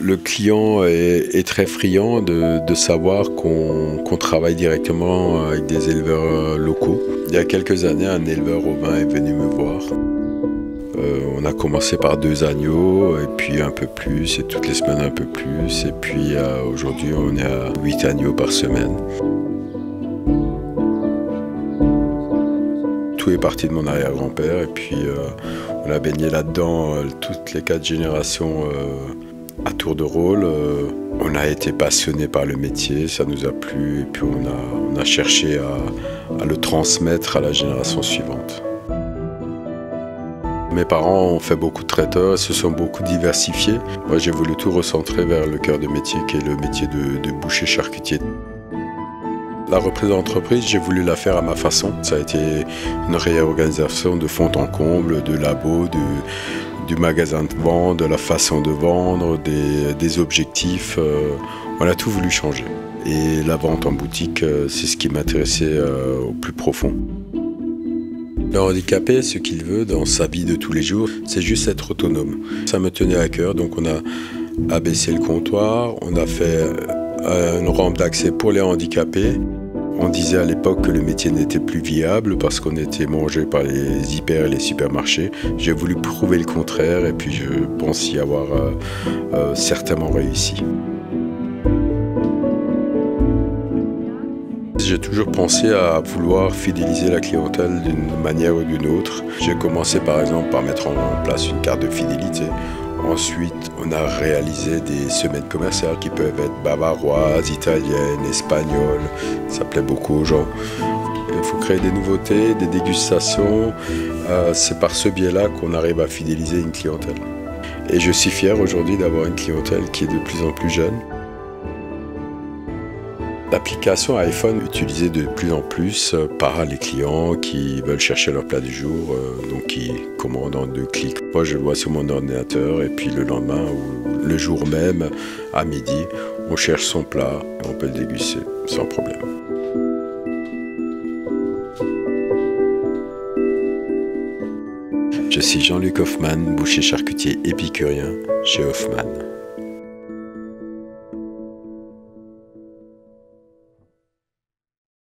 Le client est très friand de savoir qu'on travaille directement avec des éleveurs locaux. Il y a quelques années, un éleveur ovin est venu me voir. On a commencé par 2 agneaux, et puis un peu plus, et toutes les semaines un peu plus. Et puis aujourd'hui, on est à 8 agneaux par semaine. Tout est parti de mon arrière-grand-père, et puis on a baigné là-dedans toutes les 4 générations à tour de rôle. On a été passionné par le métier, ça nous a plu, et puis on a cherché à le transmettre à la génération suivante. Mes parents ont fait beaucoup de traiteurs, se sont beaucoup diversifiés. Moi, j'ai voulu tout recentrer vers le cœur de métier, qui est le métier de boucher charcutier. La reprise d'entreprise, j'ai voulu la faire à ma façon. Ça a été une réorganisation de fond en comble, de labo, du magasin de vente, de la façon de vendre, des objectifs. On a tout voulu changer. Et la vente en boutique, c'est ce qui m'intéressait au plus profond. Le handicapé, ce qu'il veut dans sa vie de tous les jours, c'est juste être autonome. Ça me tenait à cœur, donc on a abaissé le comptoir, on a fait une rampe d'accès pour les handicapés. On disait à l'époque que le métier n'était plus viable parce qu'on était mangé par les hyper et les supermarchés. J'ai voulu prouver le contraire, et puis je pense y avoir certainement réussi. J'ai toujours pensé à vouloir fidéliser la clientèle d'une manière ou d'une autre. J'ai commencé par exemple par mettre en place une carte de fidélité. Ensuite, on a réalisé des semaines commerciales qui peuvent être bavaroises, italiennes, espagnoles. Ça plaît beaucoup aux gens. Il faut créer des nouveautés, des dégustations. C'est par ce biais-là qu'on arrive à fidéliser une clientèle. Et je suis fier aujourd'hui d'avoir une clientèle qui est de plus en plus jeune. L'application iPhone est utilisée de plus en plus par les clients qui veulent chercher leur plat du jour, donc qui commandent en 2 clics. Moi, je le vois sur mon ordinateur, et puis le lendemain ou le jour même, à midi, on cherche son plat et on peut le déguster sans problème. Je suis Jean-Luc Hoffmann, boucher charcutier épicurien chez Hoffmann.